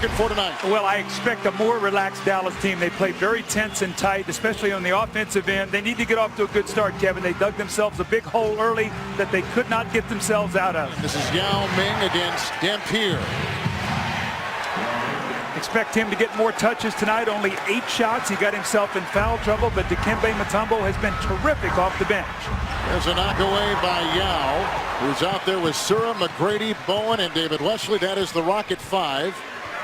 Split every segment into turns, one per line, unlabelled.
looking for tonight?
Well, I expect a more relaxed Dallas team. They played very tense and tight, especially on the offensive end. They need to get off to a good start, Kevin. They dug themselves a big hole early that they could not get themselves out of.
This is Yao Ming against Dampier.
Expect him to get more touches tonight. Only 8 shots. He got himself in foul trouble, but Dikembe Mutombo has been terrific off the bench.
There's a knockaway by Yao, who's out there with Sura, McGrady, Bowen, and David Wesley. That is the Rocket 5.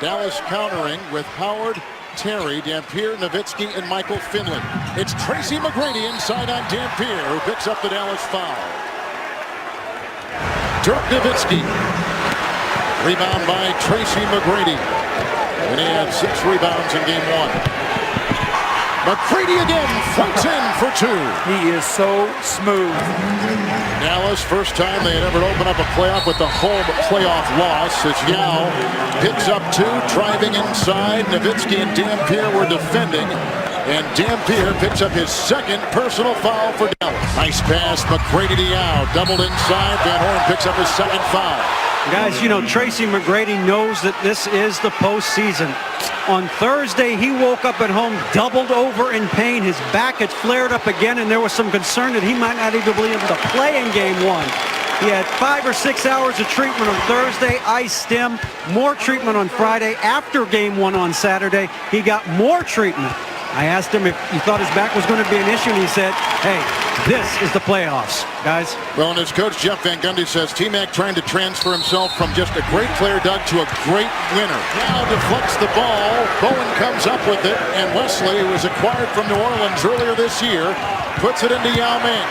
Dallas countering with Howard, Terry, Dampier, Nowitzki, and Michael Finley. It's Tracy McGrady inside on Dampier, who picks up the Dallas foul. Dirk Nowitzki. Rebound by Tracy McGrady. And he had 6 rebounds in game 1. McGrady again fights in for 2.
He is so smooth.
Dallas, first time they had ever opened up a playoff with a home playoff loss. As Yao picks up 2, driving inside. Nowitzki and Dampier were defending. And Dampier picks up his 2nd personal foul for Dallas. Nice pass, McGrady to Yao. Doubled inside. Van Horn picks up his 2nd foul.
Guys, you know, Tracy McGrady knows that this is the postseason. On Thursday, he woke up at home doubled over in pain. His back had flared up again, and there was some concern that he might not even be able to play in game 1. He had 5 or 6 hours of treatment on Thursday, iced him, more treatment on Friday. After game 1 on Saturday, he got more treatment. I asked him if he thought his back was going to be an issue, and he said, hey, this is the playoffs, guys.
Well, and his coach, Jeff Van Gundy, says T-Mac trying to transfer himself from just a great player, Doug, to a great winner. Now deflects the ball. Bowen comes up with it, and Wesley, who was acquired from New Orleans earlier this year, puts it into Yao Ming.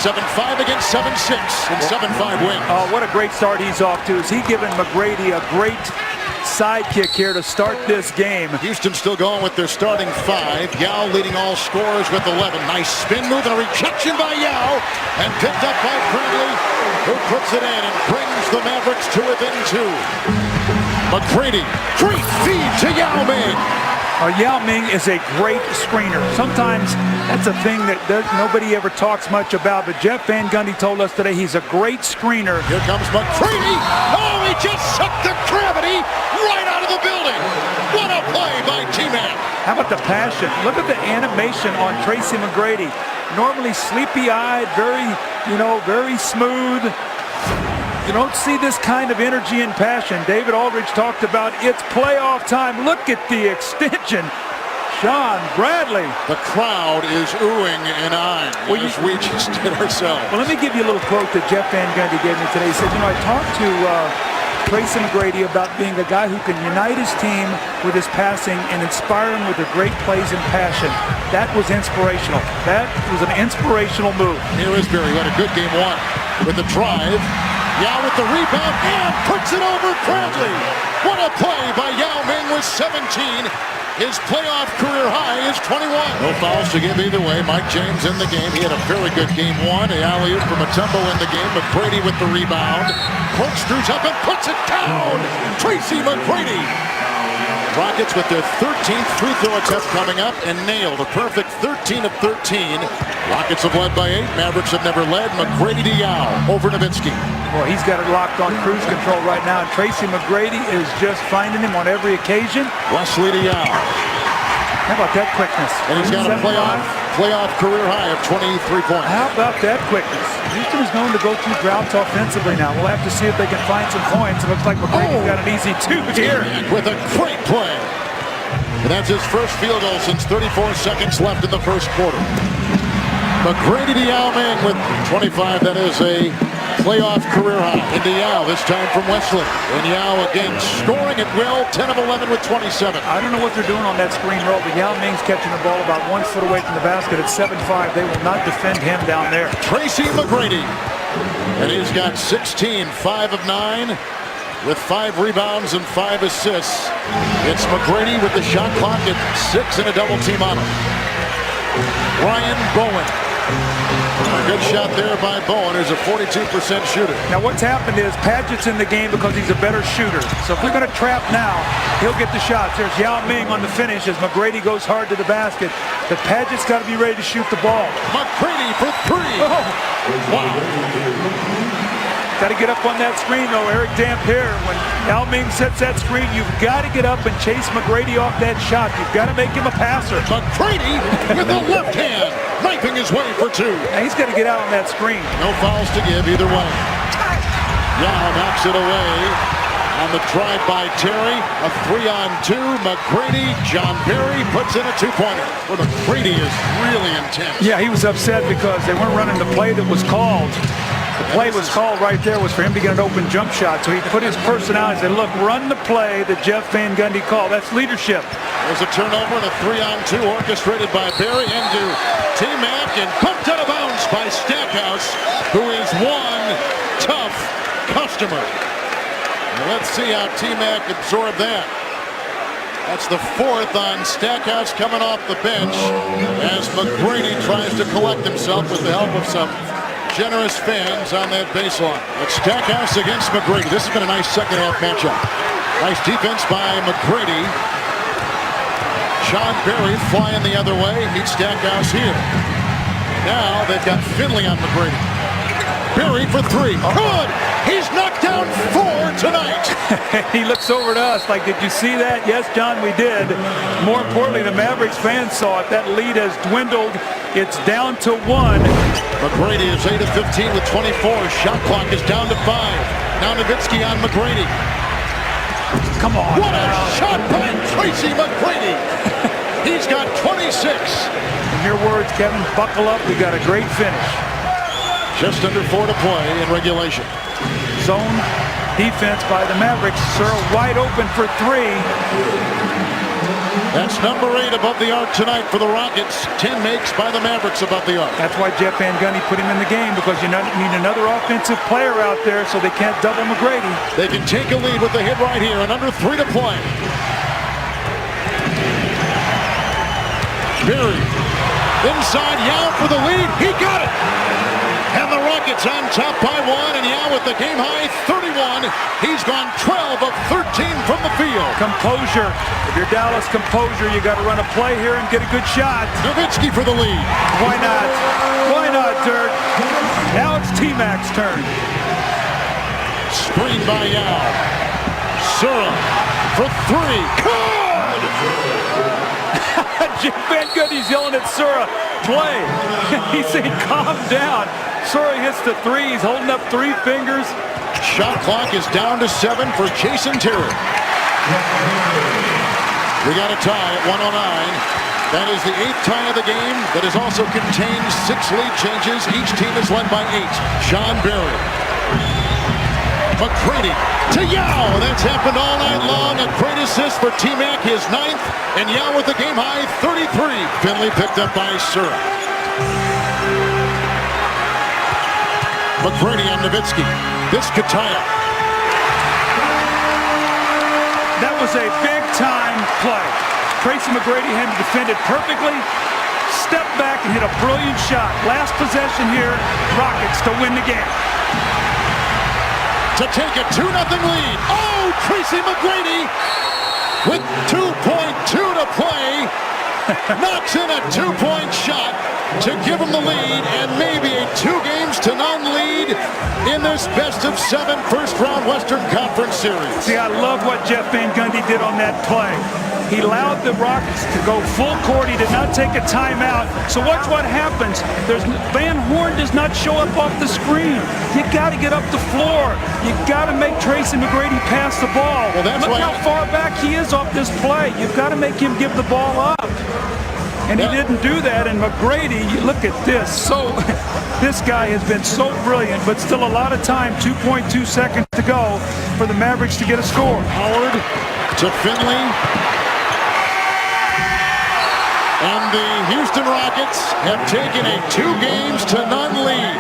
7-5 against 7-6, and 7-5 win.
Oh, what a great start he's off to. Is he giving McGrady a great sidekick here to start this game?
Houston still going with their starting 5. Yao leading all scorers with 11. Nice spin move and a rejection by Yao, and picked up by Bradley, who puts it in and brings the Mavericks to within 2. McGrady, great feed to Yao Ming.
Yao Ming is a great screener. Sometimes that's a thing that nobody ever talks much about, but Jeff Van Gundy told us today he's a great screener.
Here comes McGrady. Oh, he just sucked the gravity right out of the building. What a play by T-Mac.
How about the passion? Look at the animation on Tracy McGrady. Normally sleepy-eyed, very smooth. You don't see this kind of energy and passion. David Aldridge talked about it's playoff time. Look at the extension. Sean Bradley.
The crowd is oohing and eyeing, as we just did ourselves.
Well, let me give you a little quote that Jeff Van Gundy gave me today. He said, I talked to Tracy McGrady about being a guy who can unite his team with his passing and inspire him with the great plays and passion. That was inspirational. That was an inspirational move.
Here is Barry, who had a good game 1 with the drive. Yao with the rebound and puts it over Bradley. What a play by Yao Ming with 17. His playoff career high is 21. No fouls to give either way. Mike James in the game. He had a very good game 1. The alley-oop from Mutombo in the game. McGrady with the rebound. Corkscrews up and puts it down. Tracy McGrady. Rockets with their 13th free throw attempt coming up and nailed a perfect 13 of 13. Rockets have led by 8. Mavericks have never led. McGrady to Yao over Nowitzki.
Well, he's got it locked on cruise control right now, and Tracy McGrady is just finding him on every occasion.
Wesley to Yao.
How about that quickness?
And he's got a playoff career high of 23 points.
How about that quickness? Houston is known to go through droughts offensively now. We'll have to see if they can find some points. It looks like McGrady's got an easy 2 here.
With a great play. And that's his first field goal since 34 seconds left in the first quarter. McGrady to Yao Ming with 25. That is a playoff career high. Into Yao, this time from Wesley. And Yao again scoring at will, 10 of 11 with 27.
I don't know what they're doing on that screen roll, but Yao Ming's catching the ball about 1 foot away from the basket at 7-5. They will not defend him down there.
Tracy McGrady. And he's got 16, 5 of 9. With 5 rebounds and 5 assists. It's McGrady with the shot clock at 6 and a double team on him. Ryan Bowen. A good shot there by Bowen, who's a 42% shooter.
Now what's happened is Padgett's in the game because he's a better shooter. So if we're going to trap now, he'll get the shots. There's Yao Ming on the finish as McGrady goes hard to the basket. But Padgett's got to be ready to shoot the ball.
McGrady for 3.
Oh.
Wow.
Got to get up on that screen, though, Eric Dampier. When Yao Ming sets that screen, you've got to get up and chase McGrady off that shot. You've got to make him a passer.
McGrady with the left hand, knifing his way for two.
Now he's got to get out on that screen.
No fouls to give either way. Yao knocks it away on the drive by Terry. A 3-on-2. McGrady, John Barry puts in a two-pointer. Well, McGrady is really intense.
Yeah, he was upset because they weren't running the play that was called. The play was called right there was for him to get an open jump shot. So he put his personality and said, look, run the play that Jeff Van Gundy called. That's leadership.
There's a turnover and a 3-on-2 orchestrated by Barry into T-Mac and bumped out of bounds by Stackhouse, who is one tough customer. Now let's see how T-Mac absorbed that. That's the fourth on Stackhouse coming off the bench as McGrady tries to collect himself with the help of some generous fans on that baseline. It's Stackhouse against McGrady. This has been a nice second half matchup. Nice defense by McGrady. Sean Barry flying the other way. Meets Stackhouse here. Now they've got Finley on McGrady. Barry for three. Good! He's knocked down 4 tonight.
He looks over to us like, did you see that? Yes, John, we did. More importantly, the Mavericks fans saw it. That lead has dwindled. It's down to 1.
McGrady is 8 of 15 with 24. Shot clock is down to 5. Now Nowitzki on McGrady.
Come on.
What a shot by Tracy McGrady. He's got 26.
In your words, Kevin, buckle up. We got a great finish.
Just under 4 to play in regulation.
Zone defense by the Mavericks. Searle wide open for 3.
That's number 8 above the arc tonight for the Rockets. 10 makes by the Mavericks above the arc.
That's why Jeff Van Gundy put him in the game, because you need another offensive player out there so they can't double McGrady.
They can take a lead with the hit right here and under 3 to play. Barry inside, Yao for the lead. He got it. And the Rockets on top by 1, and Yao with the game-high 31. He's gone 12 of 13 from the field.
Composure. If you're Dallas, composure. You got to run a play here and get a good shot.
Nowitzki for the lead.
Why not? Why not, Dirk? Now it's T-Mac's turn.
Screen by Yao. Sura for 3. Good!
Jeff Van Gundy's yelling at Sura, play. He's saying, calm down. Sura hits the 3. He's holding up 3 fingers.
Shot clock is down to 7 for Jason Terry. We got a tie at 109. That is the 8th tie of the game. That has also contained 6 lead changes. Each team is led by 8. Sean Barry. McGrady to Yao. That's happened all night long. A great assist for T-Mac, his 9th. And Yao with the game-high 33. Finley picked up by Sura. McGrady on Nowitzki. This Kataya.
That was a big-time play. Tracy McGrady had to defend it perfectly. Step back and hit a brilliant shot. Last possession here, Rockets to win the game.
To take a 2-0 lead. Oh, Tracy McGrady with 2.2 to play. Knocks in a 2-point shot to give him the lead, and maybe a 2-0 lead in this best-of-7 first-round Western Conference Series.
See, I love what Jeff Van Gundy did on that play. He allowed the Rockets to go full court. He did not take a timeout. So watch what happens. Van Horn does not show up off the screen. You got to get up the floor. You got to make Tracy McGrady pass the ball.
Well, that's
Look how far back he is off this play. You've got to make him give the ball up. And he didn't do that. And McGrady, look at this. So this guy has been so brilliant, but still a lot of time. 2.2 seconds to go for the Mavericks to get a score.
Howard to Finley. And the Houston Rockets have taken a 2-0 lead.